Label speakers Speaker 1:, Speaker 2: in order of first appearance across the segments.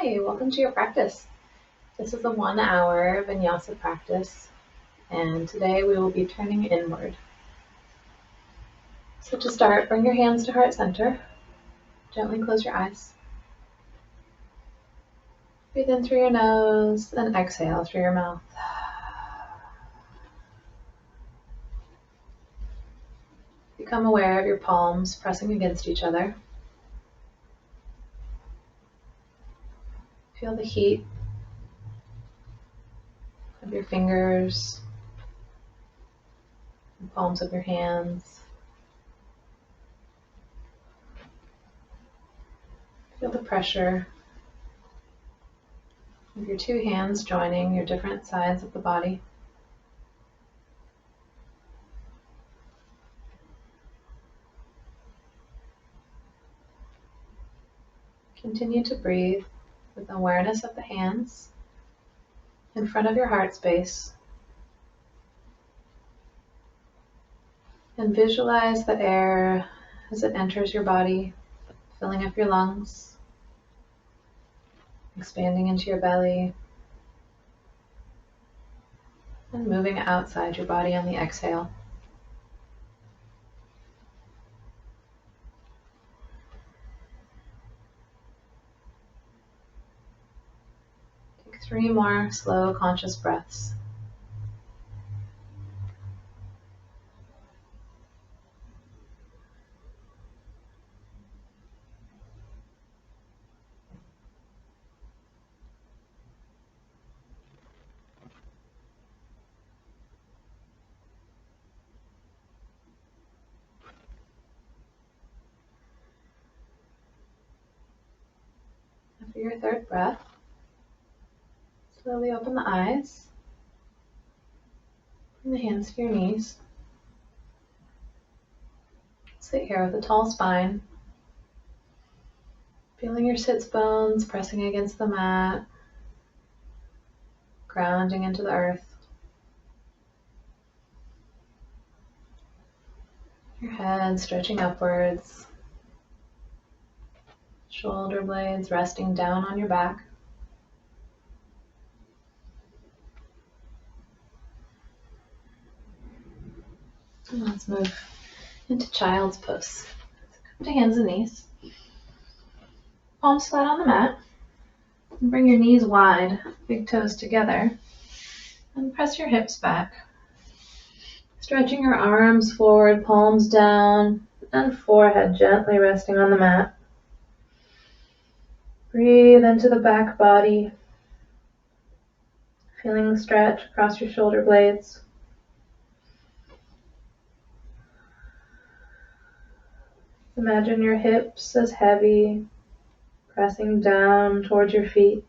Speaker 1: Hi, welcome to your practice. This is a 1 hour Vinyasa practice, and today we will be turning inward. So to start, bring your hands to heart center. Gently close your eyes. Breathe in through your nose, and exhale through your mouth. Become aware of your palms pressing against each other. Feel the heat of your fingers, the palms of your hands. Feel the pressure of your two hands joining your different sides of the body. Continue to breathe with awareness of the hands in front of your heart space, and visualize the air as it enters your body, filling up your lungs, expanding into your belly, and moving outside your body on the exhale. Take 3 more slow, conscious breaths. After your third breath, slowly open the eyes. Bring the hands to your knees. Sit here with a tall spine, feeling your sits bones pressing against the mat, grounding into the earth. Your head stretching upwards, shoulder blades resting down on your back. And let's move into child's pose. Come to hands and knees. Palms flat on the mat. And bring your knees wide, big toes together. And press your hips back. Stretching your arms forward, palms down, and forehead gently resting on the mat. Breathe into the back body, feeling the stretch across your shoulder blades. Imagine your hips as heavy, pressing down towards your feet.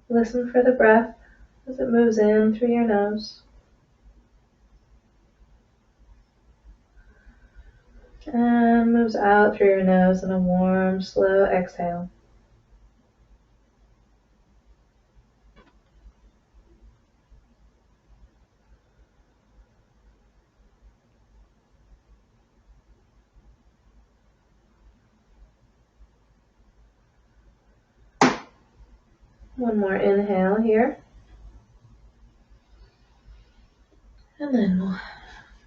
Speaker 1: Listen for the breath as it moves in through your nose and moves out through your nose in a warm, slow exhale. One more inhale here. And then we'll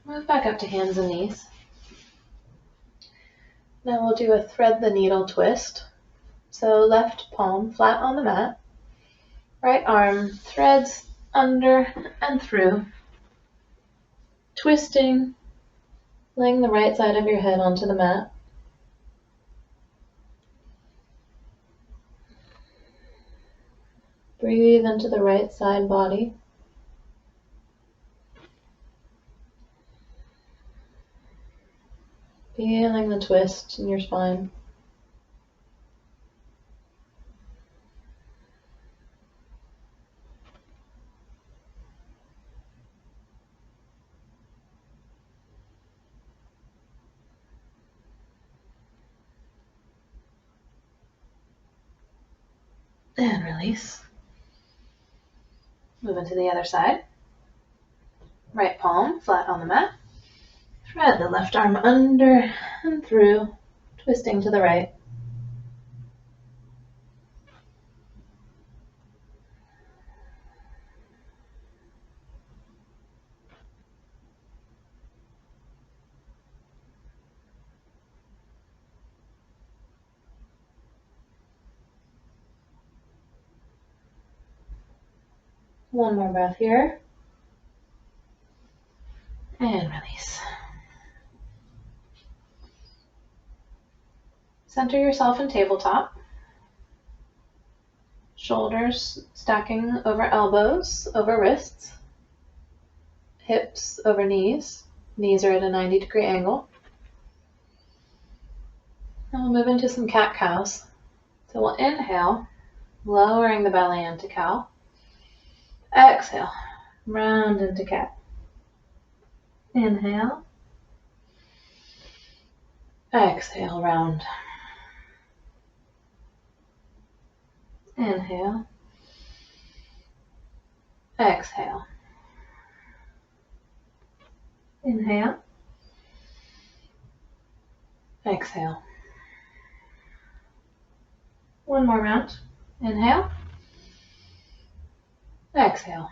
Speaker 1: move back up to hands and knees. Now we'll do a thread the needle twist. So left palm flat on the mat. Right arm threads under and through. Twisting, laying the right side of your head onto the mat. Breathe into the right side body. Feeling the twist in your spine. And release. Move into the other side. Right palm flat on the mat. Thread the left arm under and through, twisting to the right. One more breath here. And release. Center yourself in tabletop. Shoulders stacking over elbows, over wrists. Hips over knees. Knees are at a 90-degree angle. And we'll move into some cat-cows. So we'll inhale, lowering the belly into cow. Exhale, round into cat. Inhale. Exhale, round. Inhale. Exhale. Inhale. Exhale. One more round. Inhale. Exhale.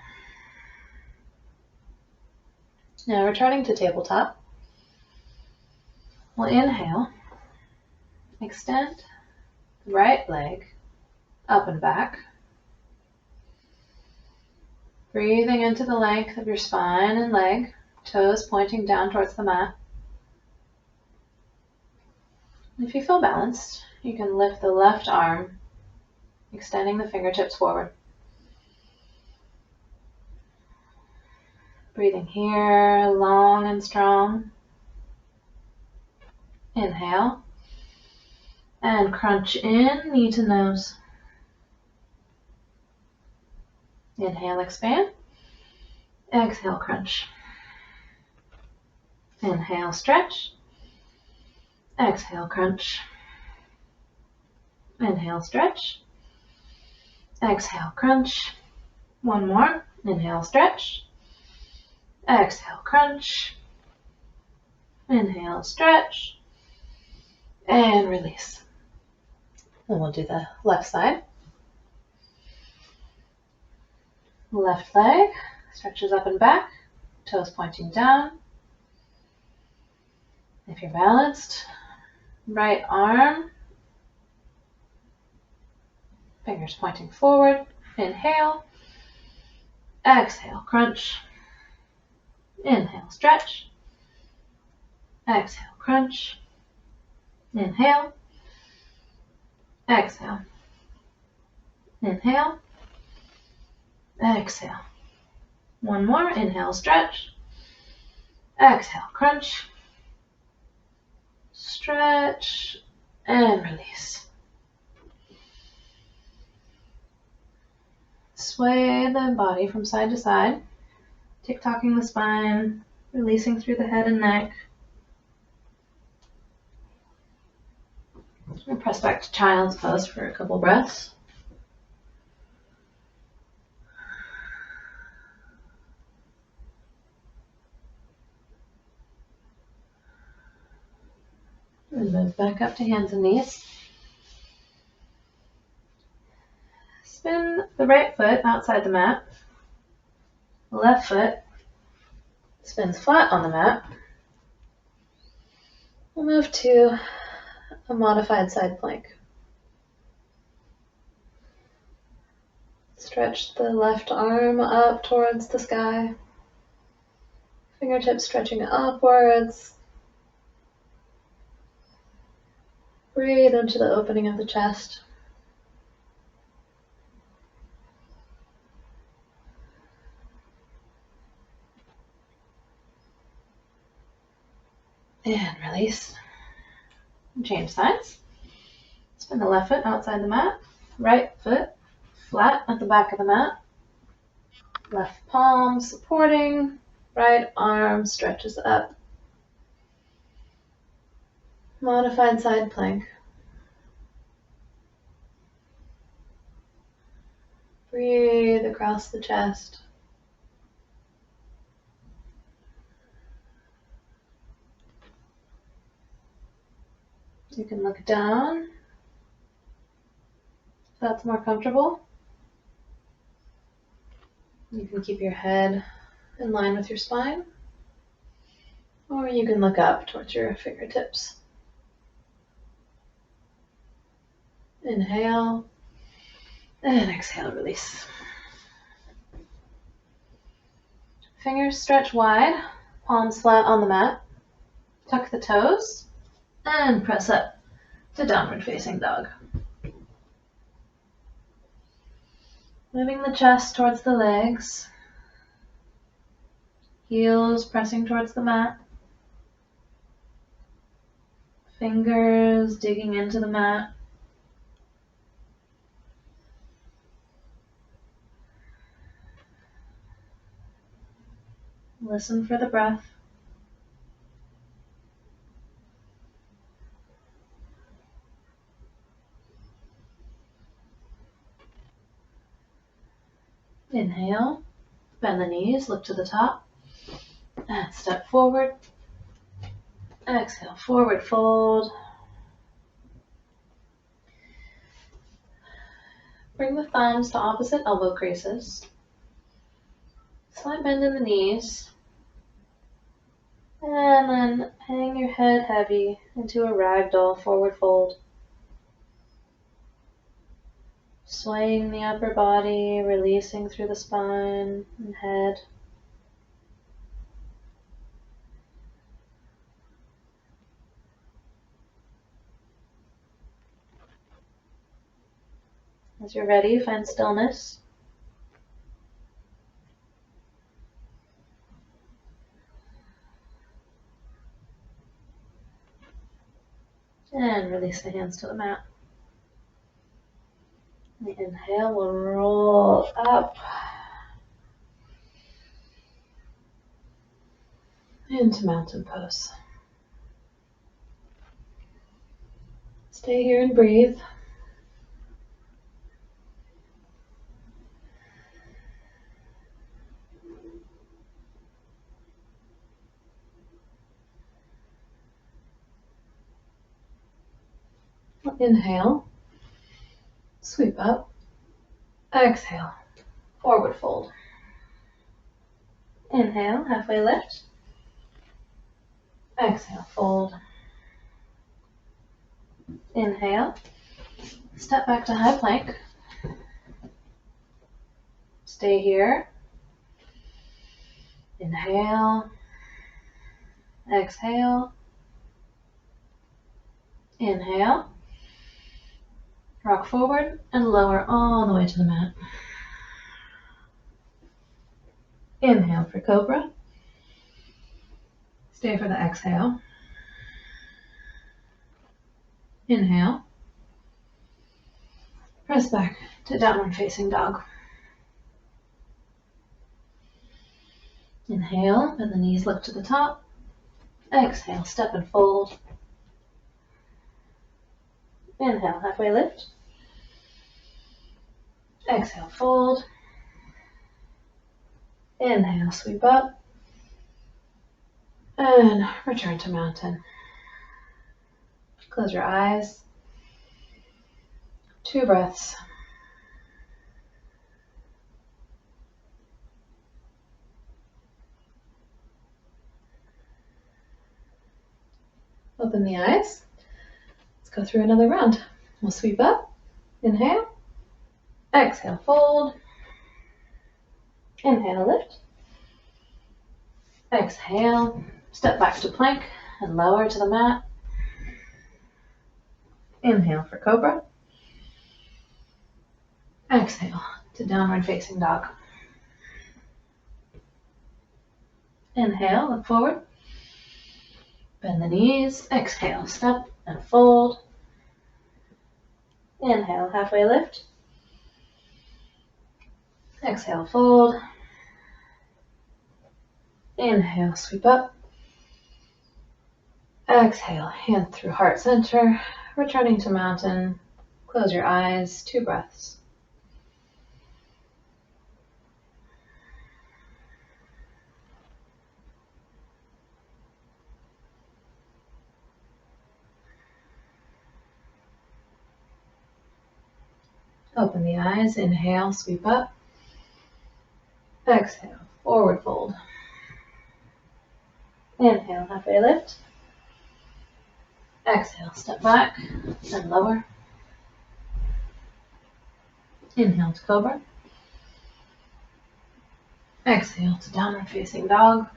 Speaker 1: Now returning to tabletop. We'll inhale. Extend the right leg up and back. Breathing into the length of your spine and leg, toes pointing down towards the mat. If you feel balanced, you can lift the left arm, extending the fingertips forward. Breathing here, long and strong. Inhale. And crunch in, knee to nose. Inhale, expand. Exhale, crunch. Inhale, stretch. Exhale, crunch. Inhale, stretch. Exhale, crunch. One more. Inhale, stretch. Exhale, crunch. Inhale, stretch. And release. And we'll do the left side. Left leg stretches up and back, toes pointing down. If you're balanced, right arm, fingers pointing forward. Inhale, exhale, crunch. Inhale, stretch. Exhale, crunch. Inhale, exhale. Inhale, exhale. One more. Inhale, stretch. Exhale, crunch. Stretch and release. Sway the body from side to side, tick-tocking the spine, releasing through the head and neck. And press back to child's pose for a couple breaths. And move back up to hands and knees. Spin the right foot outside the mat. The left foot spins flat on the mat. We'll move to a modified side plank. Stretch the left arm up towards the sky. Fingertips stretching upwards. Breathe into the opening of the chest. And release. Change sides. Spin the left foot outside the mat. Right foot flat at the back of the mat. Left palm supporting. Right arm stretches up. Modified side plank. Breathe across the chest. You can look down if that's more comfortable. You can keep your head in line with your spine, or you can look up towards your fingertips. Inhale, and exhale, release. Fingers stretch wide, palms flat on the mat. Tuck the toes, and press up to downward facing dog. Moving the chest towards the legs, heels pressing towards the mat, fingers digging into the mat. Listen for the breath. Inhale, bend the knees, look to the top, and step forward. Exhale, forward fold. Bring the thumbs to opposite elbow creases. Slight bend in the knees. And then hang your head heavy into a ragdoll forward fold. Swaying the upper body, releasing through the spine and head. As you're ready, find stillness. And release the hands to the mat. The inhale will roll up into mountain pose. Stay here and breathe. Inhale, sweep up. Exhale, forward fold. Inhale, halfway lift. Exhale, fold. Inhale, step back to high plank. Stay here. Inhale, exhale, inhale. Rock forward and lower all the way to the mat. Inhale for cobra. Stay for the exhale. Inhale. Press back to downward facing dog. Inhale, bend the knees, look to the top. Exhale, step and fold. Inhale, halfway lift. Exhale, fold. Inhale, sweep up. And return to mountain. Close your eyes. 2 breaths. Open the eyes. Let's go through another round. We'll sweep up. Inhale. Exhale, fold. Inhale, lift. Exhale, step back to plank and lower to the mat. Inhale for cobra. Exhale to downward facing dog. Inhale, look forward. Bend the knees. Exhale, step and fold. Inhale, halfway lift. Exhale, fold. Inhale, sweep up. Exhale, hand through heart center, returning to mountain. Close your eyes, 2 breaths. Open the eyes, inhale, sweep up. Exhale, forward fold. Inhale, halfway lift. Exhale, step back, then lower. Inhale to cobra. Exhale to downward facing dog.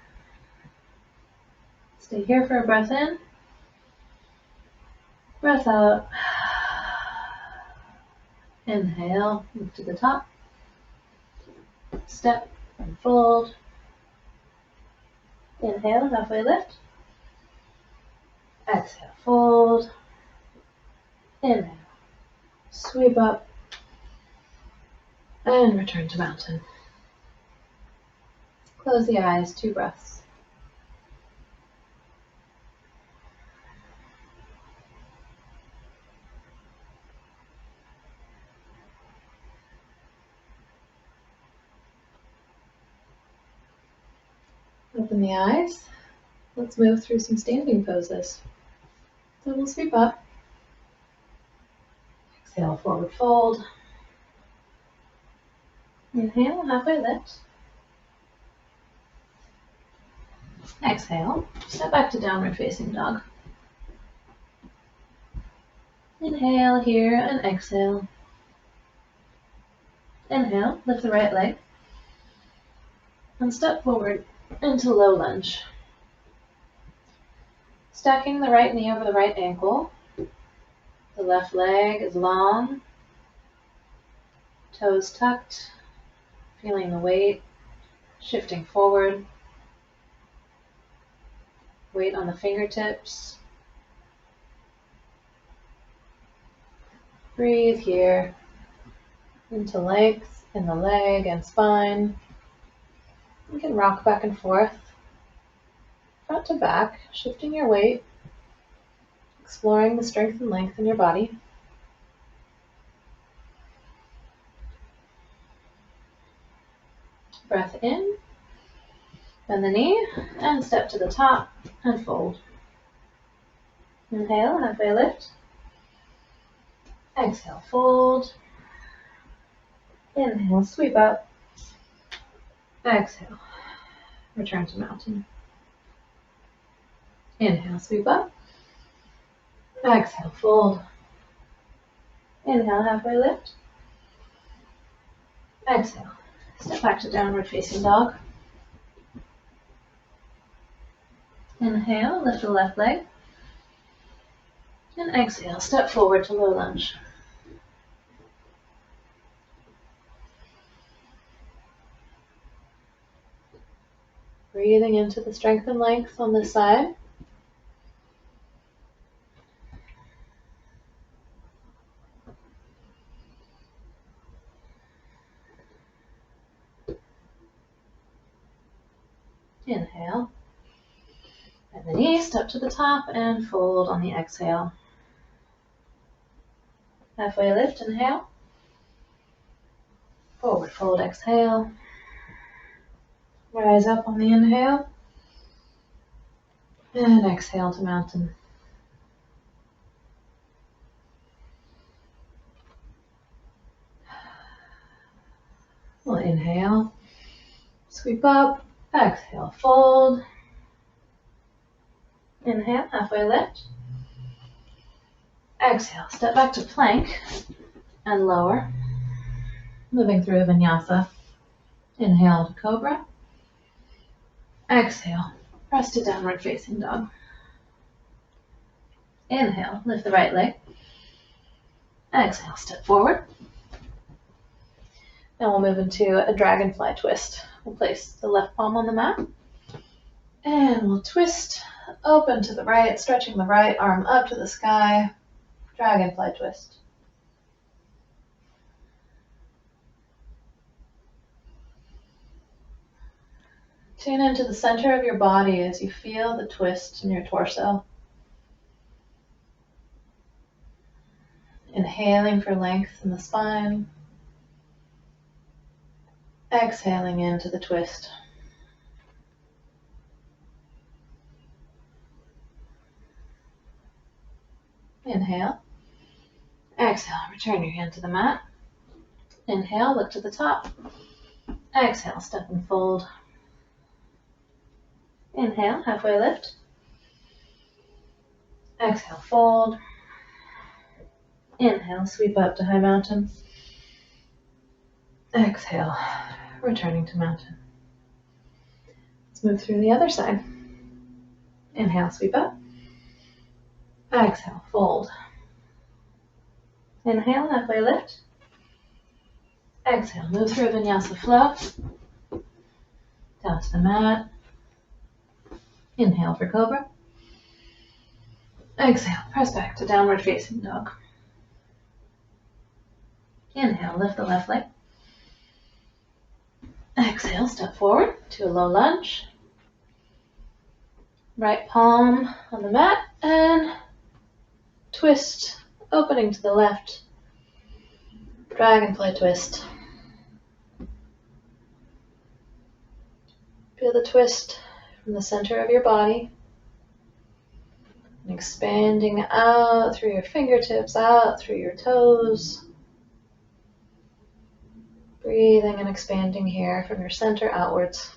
Speaker 1: Stay here for a breath in. Breath out. Inhale, move to the top. Step and fold. Inhale, halfway lift. Exhale, fold. Inhale, sweep up. And return to mountain. Close the eyes, 2 breaths. Open the eyes. Let's move through some standing poses. So we'll sweep up. Exhale, forward fold. Inhale, halfway lift. Exhale, step back to downward facing dog. Inhale here and exhale. Inhale, lift the right leg. And step forward into low lunge. Stacking the right knee over the right ankle. The left leg is long. Toes tucked. Feeling the weight. Shifting forward. Weight on the fingertips. Breathe here into length in the leg and spine. You can rock back and forth, front to back, shifting your weight, exploring the strength and length in your body. Breath in, bend the knee, and step to the top and fold. Inhale, halfway lift. Exhale, fold. Inhale, sweep up. Exhale, return to mountain. Inhale, sweep up. Exhale, fold. Inhale, halfway lift. Exhale, step back to downward facing dog. Inhale, lift the left leg. And exhale, step forward to low lunge. Breathing into the strength and length on this side. Inhale. Bend the knee, step to the top, and fold on the exhale. Halfway lift, inhale. Forward fold, exhale. Rise up on the inhale. And exhale to mountain. We'll inhale. Sweep up. Exhale, fold. Inhale, halfway lift. Exhale, step back to plank and lower. Moving through a vinyasa. Inhale to cobra. Exhale, press to downward facing dog. Inhale, lift the right leg. Exhale, step forward. Now we'll move into a dragonfly twist. We'll place the left palm on the mat. And we'll twist open to the right, stretching the right arm up to the sky. Dragonfly twist. Tune into the center of your body as you feel the twist in your torso. Inhaling for length in the spine. Exhaling into the twist. Inhale. Exhale. Return your hand to the mat. Inhale, look to the top. Exhale, step and fold. Inhale, halfway lift. Exhale, fold. Inhale, sweep up to high mountain. Exhale, returning to mountain. Let's move through the other side. Inhale, sweep up. Exhale, fold. Inhale, halfway lift. Exhale, move through a Vinyasa flow. Down to the mat. Inhale for Cobra. Exhale, press back to downward facing dog. Inhale, lift the left leg. Exhale, step forward to a low lunge. Right palm on the mat and twist, opening to the left. Dragonfly twist. Feel the twist from the center of your body. And expanding out through your fingertips, out through your toes. Breathing and expanding here from your center outwards.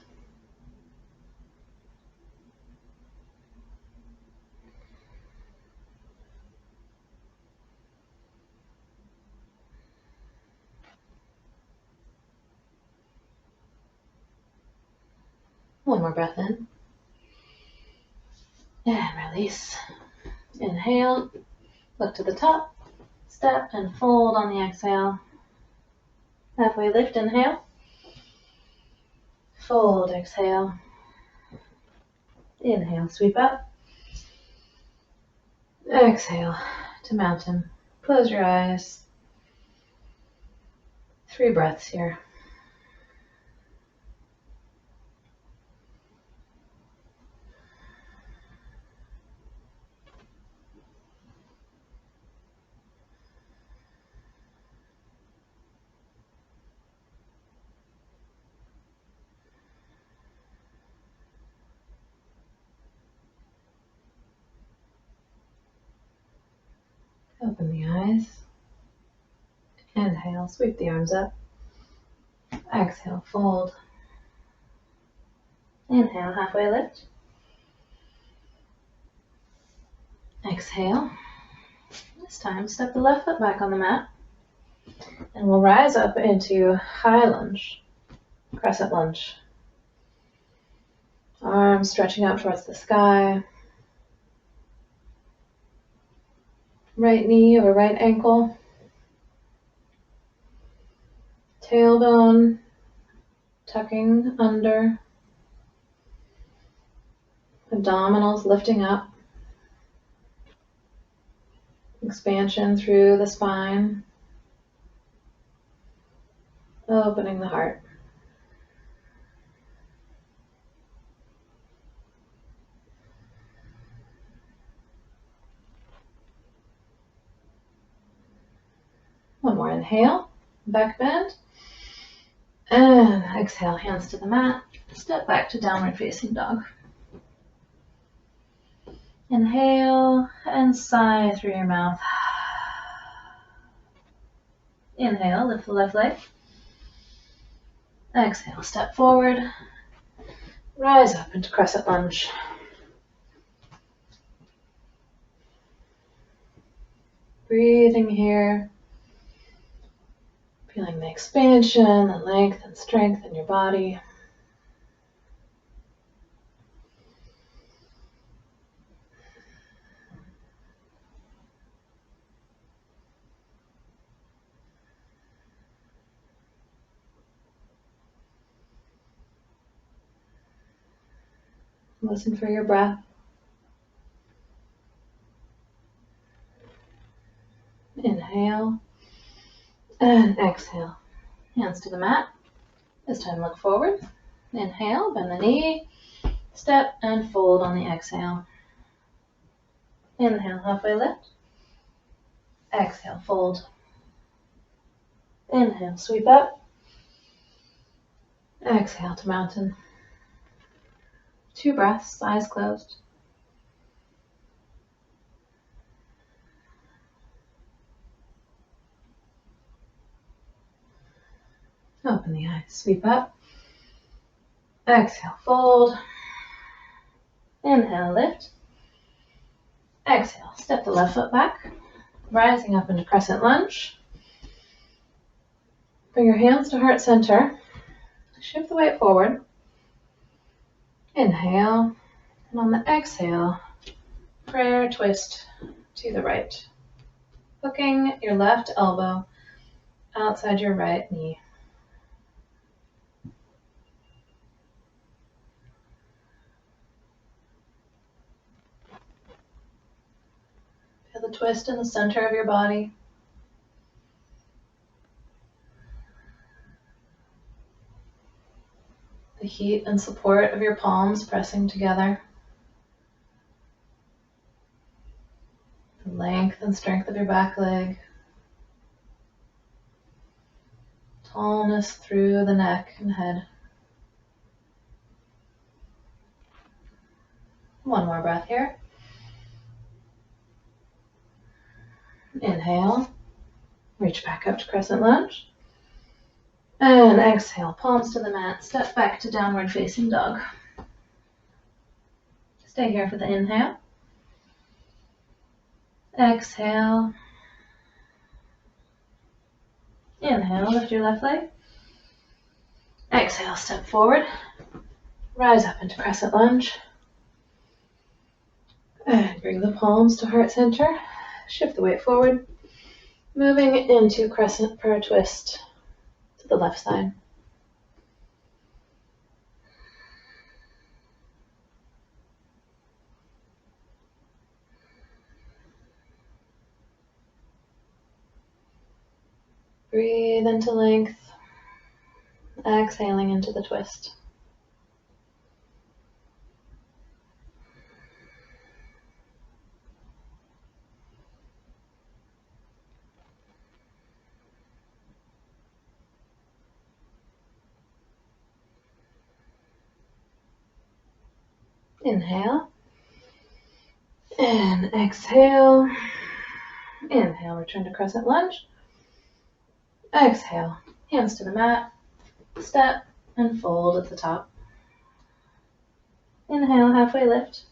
Speaker 1: One more breath in. And release. Inhale, look to the top, step and fold on the exhale. Halfway lift, inhale. Fold, exhale. Inhale, sweep up. Exhale to mountain. Close your eyes. 3 breaths here. Open the eyes. Inhale, sweep the arms up. Exhale, fold. Inhale, halfway lift. Exhale. This time, step the left foot back on the mat. And we'll rise up into high lunge, crescent lunge. Arms stretching out towards the sky. Right knee over right ankle. Tailbone tucking under. Abdominals lifting up. Expansion through the spine. Opening the heart. One more inhale, back bend. And exhale, hands to the mat. Step back to downward facing dog. Inhale and sigh through your mouth. Inhale, lift the left leg. Exhale, step forward. Rise up into crescent lunge. Breathing here. Feeling the expansion, the length and strength in your body. Listen for your breath. Inhale and exhale. Hands to the mat. This time look forward. Inhale, bend the knee, step and fold on the exhale. Inhale, halfway lift. Exhale, fold. Inhale, sweep up. Exhale to mountain. 2 breaths, eyes closed. Open the eyes, sweep up. Exhale, fold. Inhale, lift. Exhale, step the left foot back, rising up into crescent lunge. Bring your hands to heart center. Shift the weight forward. Inhale. And on the exhale, prayer twist to the right. Hooking your left elbow outside your right knee. Feel the twist in the center of your body. The heat and support of your palms pressing together. The length and strength of your back leg. Tallness through the neck and head. One more breath here. Inhale. Reach back up to crescent lunge. And exhale, palms to the mat. Step back to downward facing dog. Stay here for the inhale. Exhale. Inhale, lift your left leg. Exhale, step forward. Rise up into crescent lunge. And bring the palms to heart center. Shift the weight forward. Moving into crescent prayer twist to the left side. Breathe into length. Exhaling into the twist. Inhale. And exhale. Inhale, return to crescent lunge. Exhale, hands to the mat. Step and fold at the top. Inhale, halfway lift.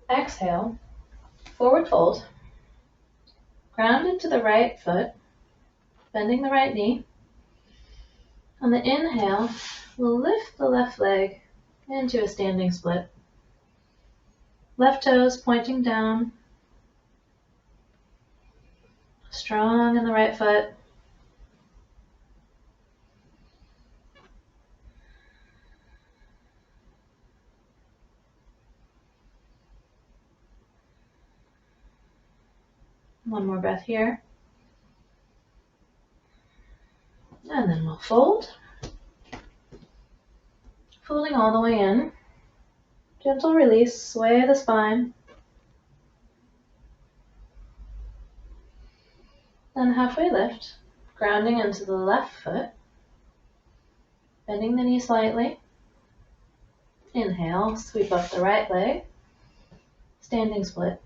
Speaker 1: Exhale, forward fold. Ground into the right foot, bending the right knee. On the inhale, we'll lift the left leg into a standing split. Left toes pointing down. Strong in the right foot. One more breath here. And then we'll fold. Folding all the way in. Gentle release, sway the spine. Then halfway lift, grounding into the left foot. Bending the knee slightly. Inhale, sweep up the right leg. Standing split.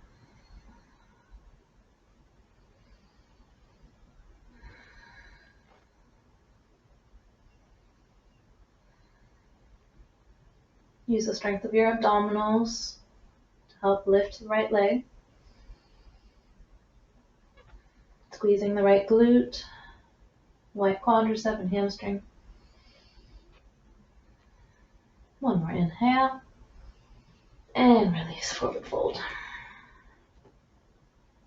Speaker 1: Use the strength of your abdominals to help lift the right leg. Squeezing the right glute, right quadricep and hamstring. One more inhale. And release, forward fold.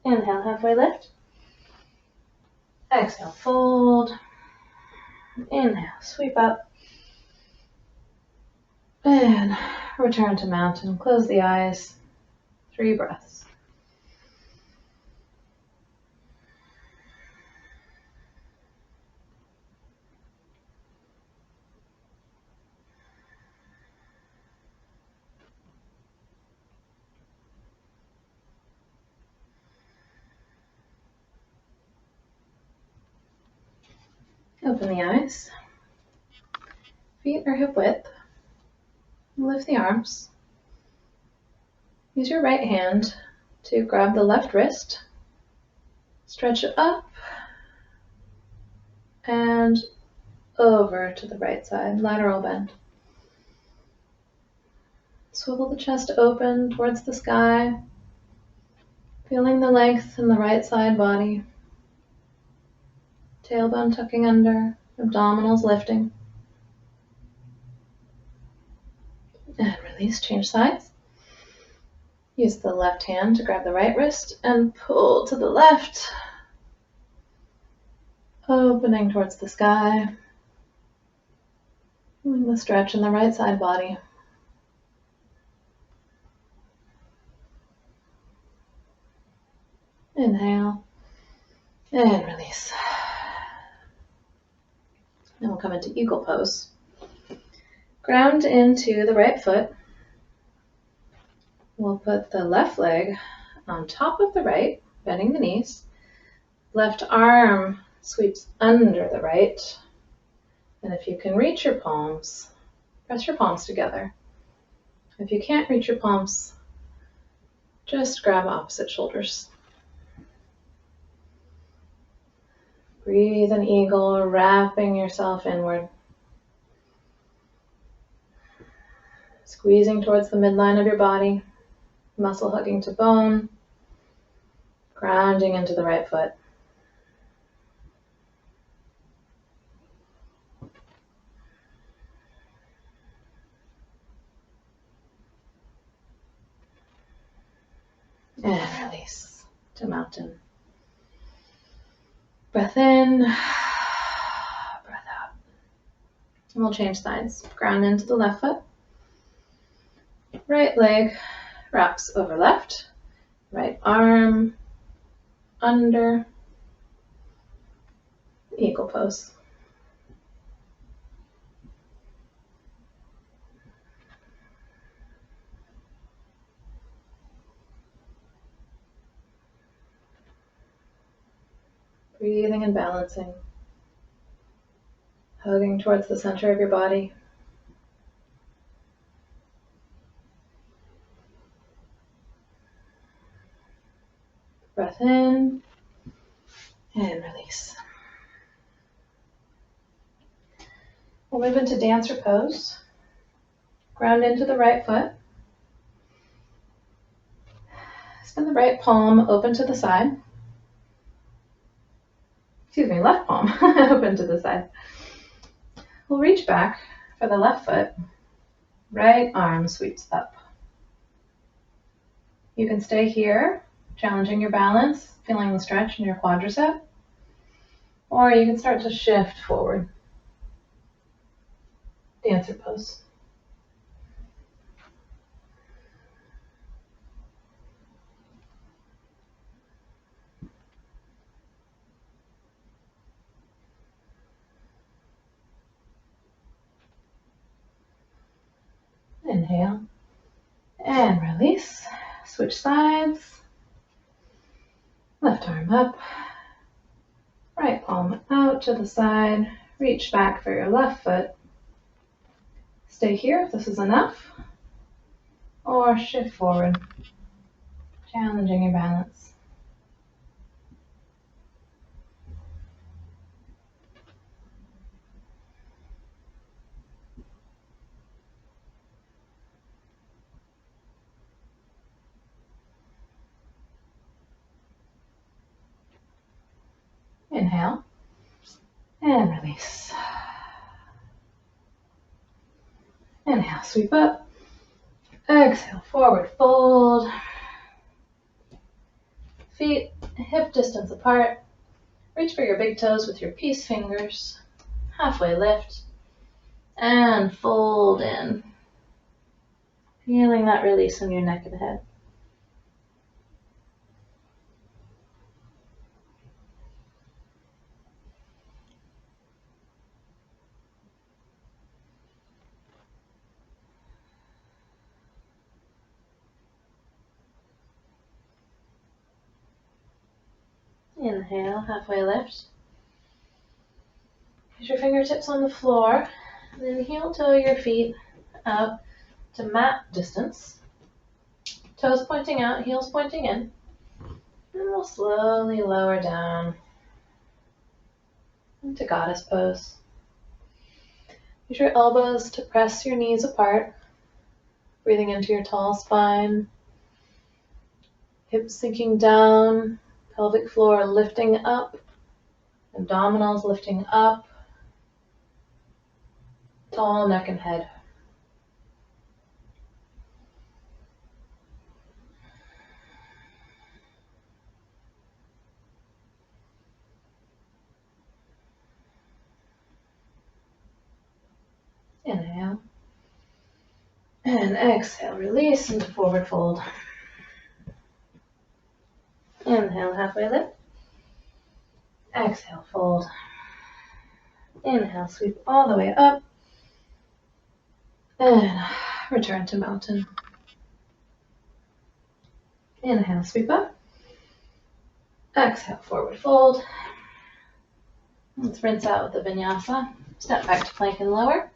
Speaker 1: Inhale, halfway lift. Exhale, fold. Inhale, sweep up. And return to mountain. Close the eyes. 3 breaths. Open the eyes. Feet are hip width. Lift the arms. Use your right hand to grab the left wrist. Stretch it up and over to the right side, lateral bend. Swivel the chest open towards the sky, feeling the length in the right side body. Tailbone tucking under, abdominals lifting. And release, change sides. Use the left hand to grab the right wrist and pull to the left, opening towards the sky. Feeling the stretch in the right side body. Inhale and release. Then we'll come into eagle pose. Ground into the right foot. We'll put the left leg on top of the right, bending the knees. Left arm sweeps under the right. And if you can reach your palms, press your palms together. If you can't reach your palms, just grab opposite shoulders. Breathe an eagle, wrapping yourself inward. Squeezing towards the midline of your body, muscle hugging to bone, grounding into the right foot. And release to mountain. Breath in, breath out. And we'll change sides. Ground into the left foot. Right leg wraps over left. Right arm under. Eagle pose. Breathing and balancing. Hugging towards the center of your body. Breath in and release. We'll move into dancer pose. Ground into the right foot. Spin the right palm open to the side. Excuse me, left palm open to the side. We'll reach back for the left foot. Right arm sweeps up. You can stay here, challenging your balance, feeling the stretch in your quadricep, or you can start to shift forward. Dancer pose. Inhale and release. Switch sides. Left arm up. Right palm out to the side. Reach back for your left foot. Stay here if this is enough. Or shift forward, challenging your balance. Inhale and release. Inhale, sweep up. Exhale, forward fold. Feet hip distance apart. Reach for your big toes with your peace fingers. Halfway lift and fold in. Feeling that release in your neck and head. Inhale, halfway lift. Get your fingertips on the floor, and then heel toe your feet up to mat distance. Toes pointing out, heels pointing in. And we'll slowly lower down. into goddess pose. Use your elbows to press your knees apart, breathing into your tall spine, hips sinking down, pelvic floor lifting up, abdominals lifting up, tall neck and head. Inhale. And exhale, release into forward fold. Inhale, halfway lift. Exhale, fold. Inhale, sweep all the way up. And return to mountain. Inhale, sweep up. Exhale, forward fold. Let's rinse out with the Vinyasa. Step back to plank and lower.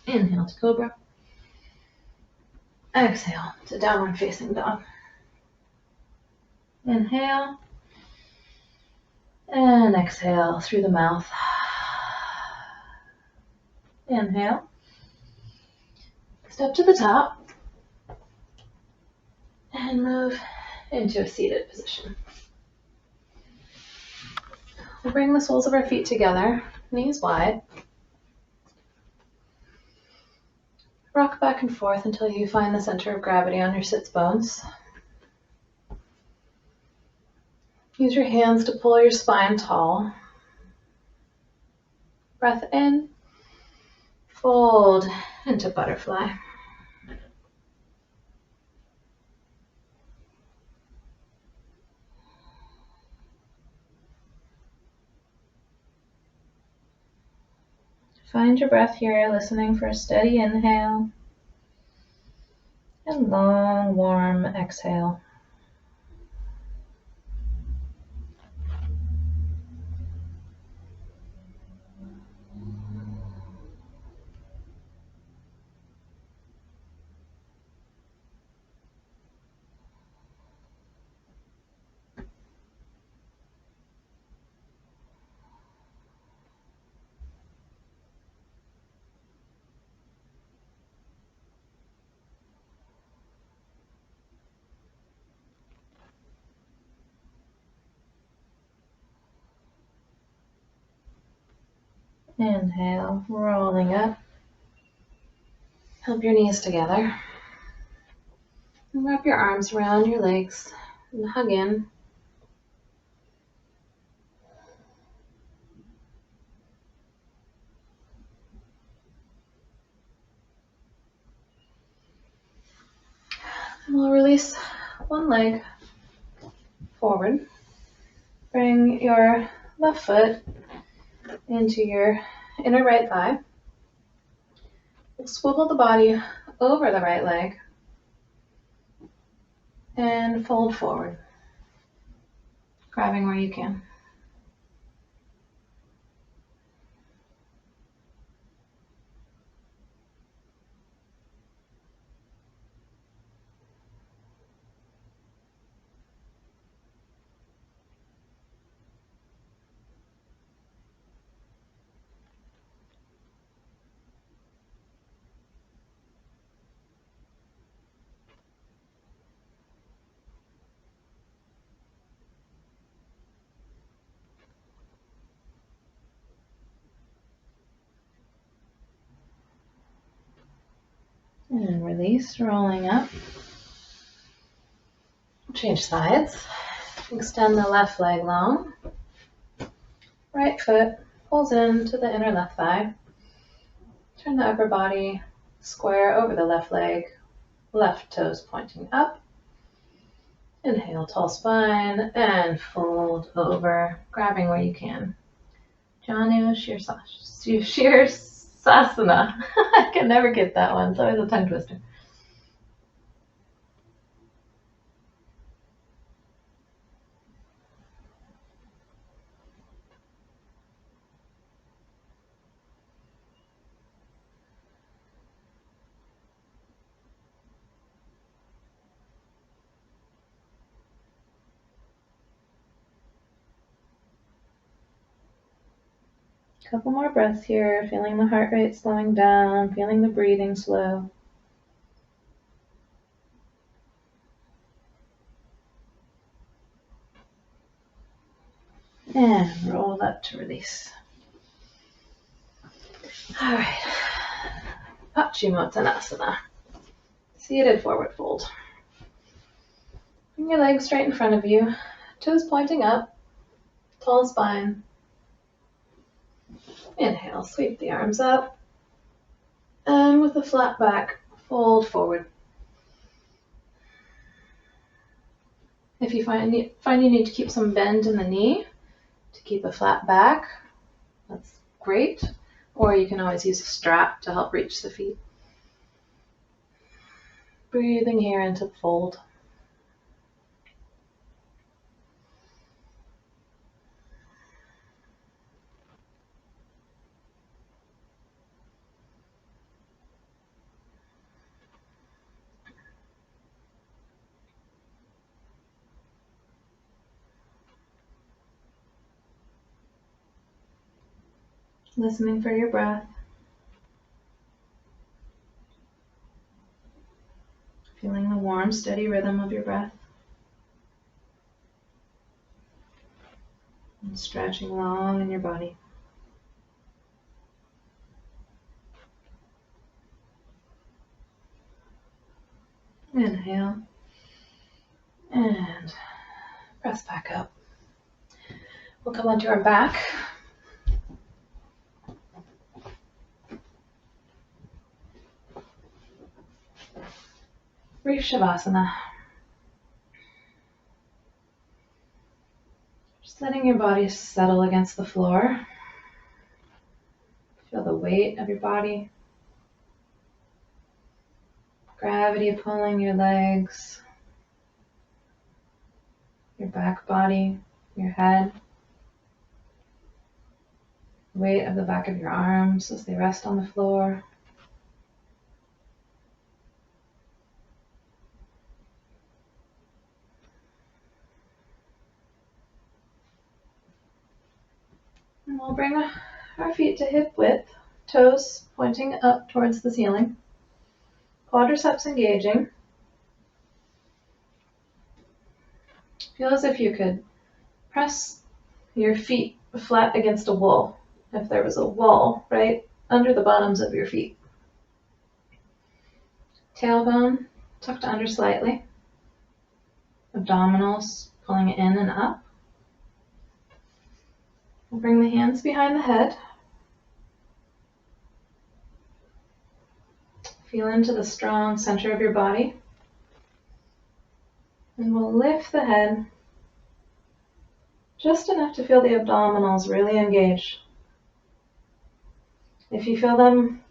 Speaker 1: Inhale to cobra. Exhale to downward facing dog. Inhale. And exhale through the mouth. Inhale. Step to the top. And move into a seated position. We'll bring the soles of our feet together, knees wide. Rock back and forth until you find the center of gravity on your sits bones. Use your hands to pull your spine tall. Breath in, fold into butterfly. Find your breath here, listening for a steady inhale and long, warm exhale. Inhale, rolling up. Help your knees together. And wrap your arms around your legs and hug in. And we'll release one leg forward. Bring your left foot into your inner right thigh. We'll swivel the body over the right leg and fold forward, grabbing where you can. And release, rolling up. Change sides. Extend the left leg long. Right foot pulls into the inner left thigh. Turn the upper body square over the left leg. Left toes pointing up. Inhale, tall spine, and fold over, grabbing where you can. Janu Shirsasana. I can never get that one. It's always a tongue twister. Couple more breaths here, feeling the heart rate slowing down, feeling the breathing slow. And roll up to release. All right. Paschimottanasana. Seated forward fold. Bring your legs straight in front of you, toes pointing up, tall spine. Inhale, sweep the arms up, and with a flat back, fold forward. If you find you need to keep some bend in the knee to keep a flat back, that's great. Or you can always use a strap to help reach the feet. Breathing here into the fold. Listening for your breath. Feeling the warm, steady rhythm of your breath. And stretching long in your body. Inhale. And press back up. We'll come onto our back. Shavasana. Just letting your body settle against the floor. Feel the weight of your body. Gravity pulling your legs, your back body, your head. Weight of the back of your arms as they rest on the floor. And we'll bring our feet to hip width, toes pointing up towards the ceiling, quadriceps engaging. Feel as if you could press your feet flat against a wall, if there was a wall right under the bottoms of your feet. Tailbone tucked under slightly, abdominals pulling in and up. We'll bring the hands behind the head. Feel into the strong center of your body. And we'll lift the head just enough to feel the abdominals really engage. If you feel them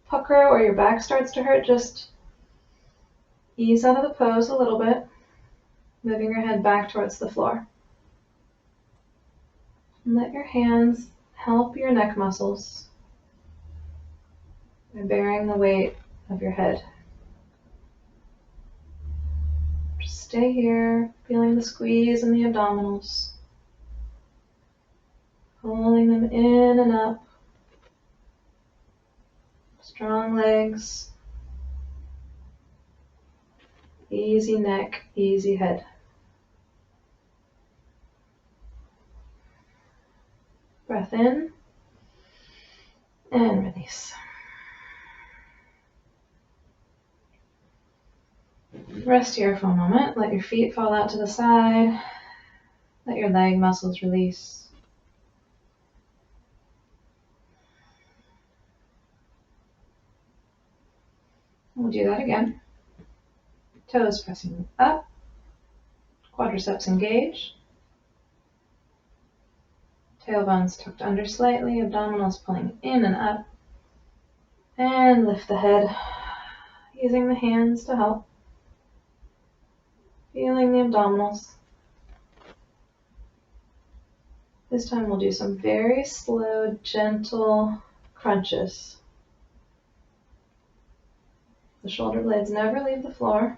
Speaker 1: pucker or your back starts to hurt, just ease out of the pose a little bit, moving your head back towards the floor. And let your hands help your neck muscles by bearing the weight of your head. Just stay here, feeling the squeeze in the abdominals, pulling them in and up. Strong legs, easy neck, easy head. Breath in and release. Rest here for a moment. Let your feet fall out to the side. Let your leg muscles release. We'll do that again. Toes pressing up. Quadriceps engage. Tailbones tucked under slightly, abdominals pulling in and up. And lift the head, using the hands to help. Feeling the abdominals. This time we'll do some very slow, gentle crunches. The shoulder blades never leave the floor.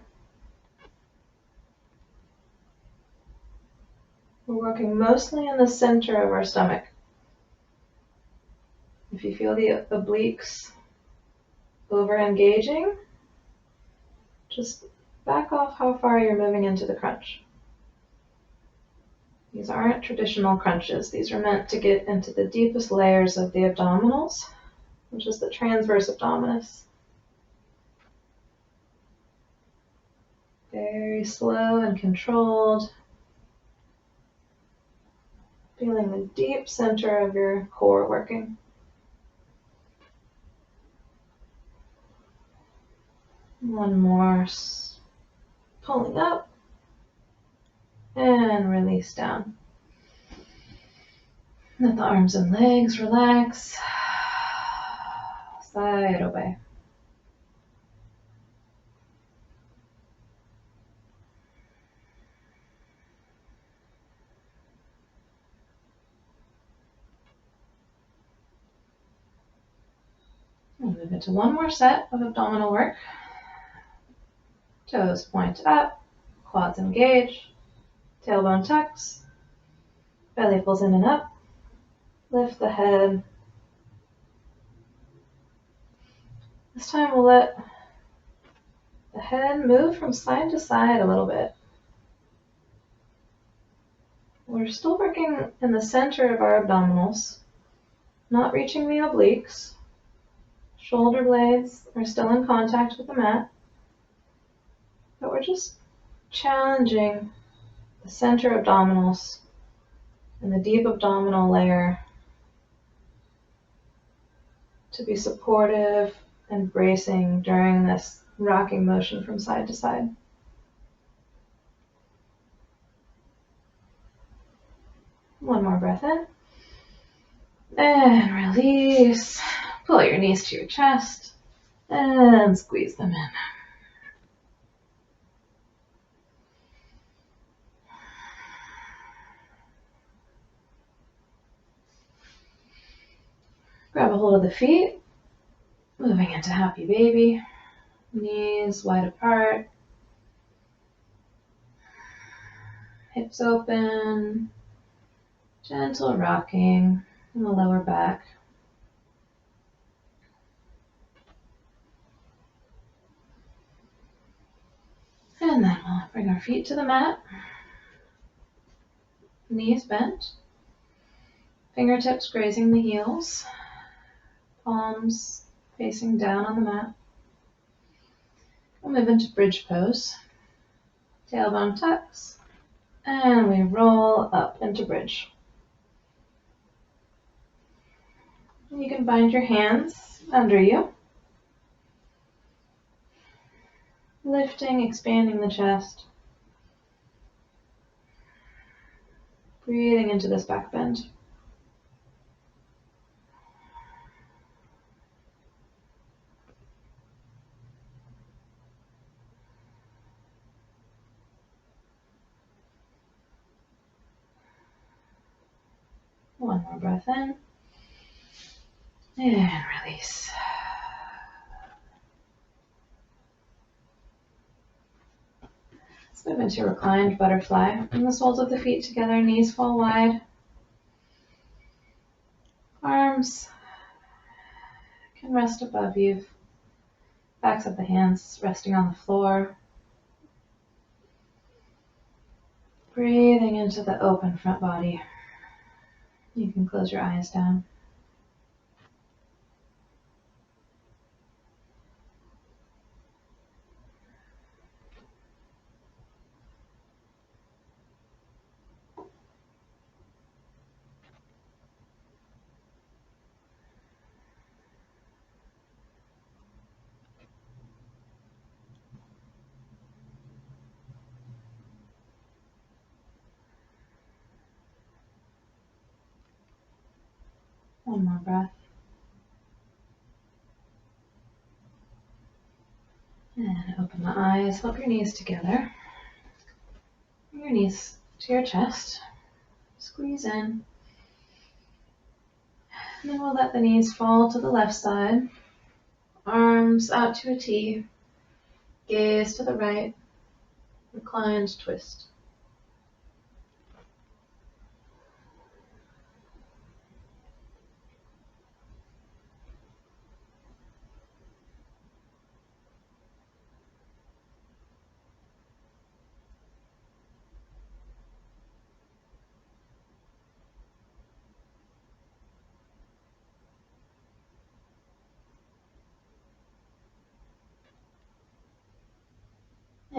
Speaker 1: We're working mostly in the center of our stomach. If you feel the obliques over engaging, just back off how far you're moving into the crunch. These aren't traditional crunches. These are meant to get into the deepest layers of the abdominals, which is the transverse abdominis. Very slow and controlled. Feeling the deep center of your core working. One more. Pulling up and release down. Let the arms and legs relax. Side away. We'll move into one more set of abdominal work. Toes point up, quads engage, tailbone tucks, belly pulls in and up, lift the head. This time we'll let the head move from side to side a little bit. We're still working in the center of our abdominals, not reaching the obliques. Shoulder blades are still in contact with the mat, but we're just challenging the center abdominals and the deep abdominal layer to be supportive and bracing during this rocking motion from side to side. One more breath in. And release. Pull your knees to your chest and squeeze them in. Grab a hold of the feet, moving into happy baby. Knees wide apart. Hips open. Gentle rocking in the lower back. And then we'll bring our feet to the mat. Knees bent. Fingertips grazing the heels. Palms facing down on the mat. We'll move into bridge pose. Tailbone tucks. And we roll up into bridge. You can find your hands under you. Lifting, expanding the chest. Breathing into this back bend. One more breath in. And release. Let's move into reclined butterfly. Bring the soles of the feet together, knees fall wide. Arms can rest above you. Backs of the hands resting on the floor. Breathing into the open front body. You can close your eyes down. One more breath. And open the eyes, help your knees together. Bring your knees to your chest. Squeeze in. And then we'll let the knees fall to the left side. Arms out to a T. Gaze to the right. Reclined twist.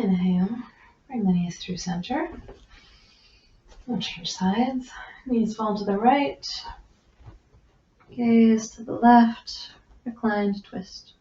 Speaker 1: Inhale. Bring the knees through center. We'll change sides. Knees fall to the right. Gaze to the left. Reclined twist.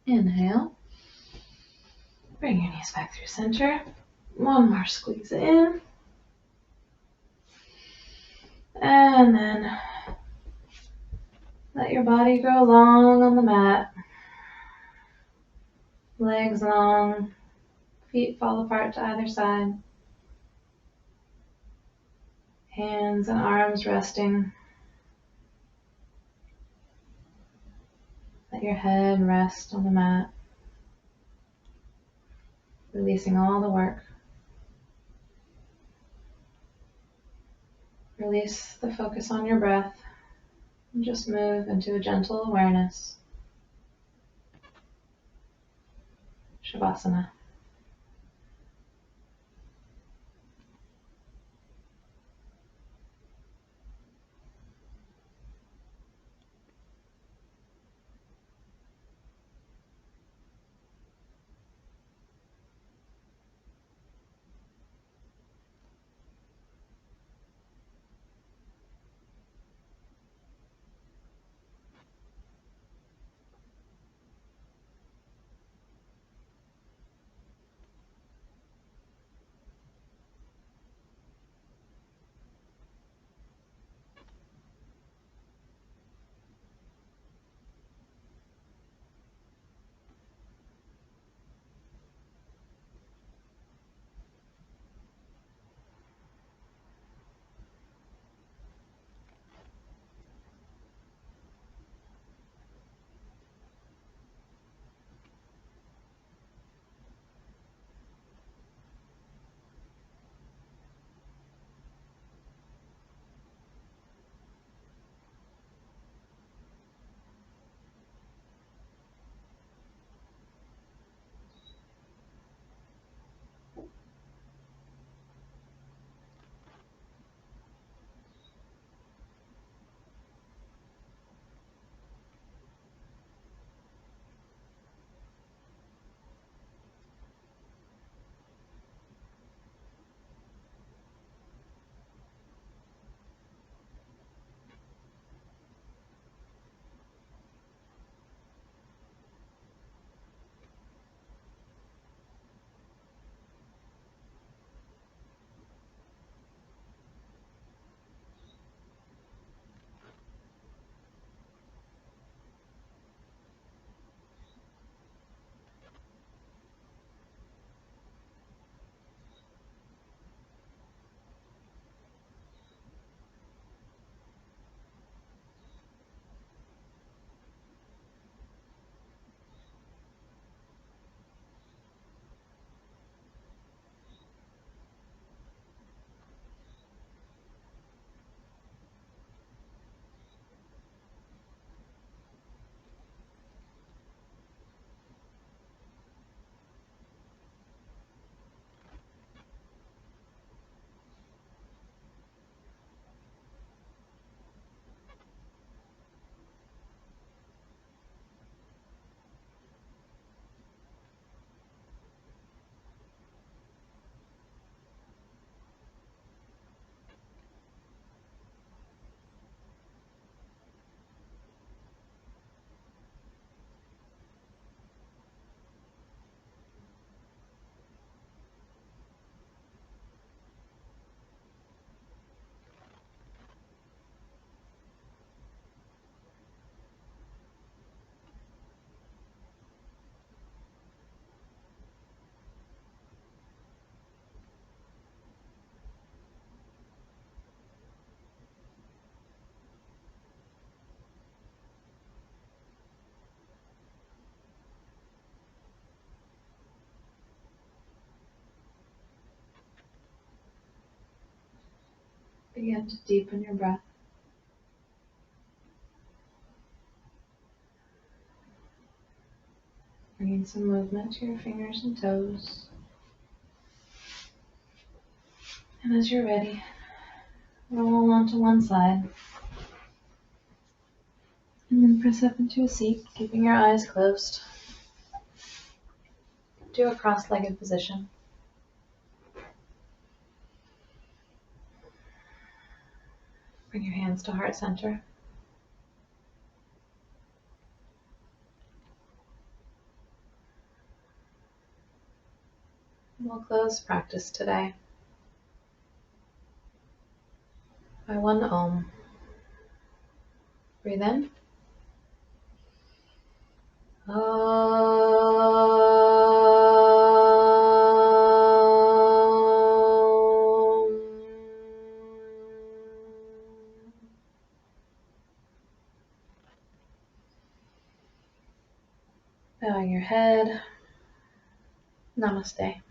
Speaker 1: Inhale. Bring your knees back through center. One more squeeze in. And then let your body grow long on the mat. Legs long. Feet fall apart to either side. Hands and arms resting. Let your head rest on the mat. Releasing all the work. Release the focus on your breath and just move into a gentle awareness. Shavasana. Begin to deepen your breath. Bringing some movement to your fingers and toes. And as you're ready, roll onto one side. And then press up into a seat, keeping your eyes closed. Do a cross-legged position. Bring your hands to heart center. We'll close practice today by one Om. Breathe in. Om. Bowing your head. Namaste.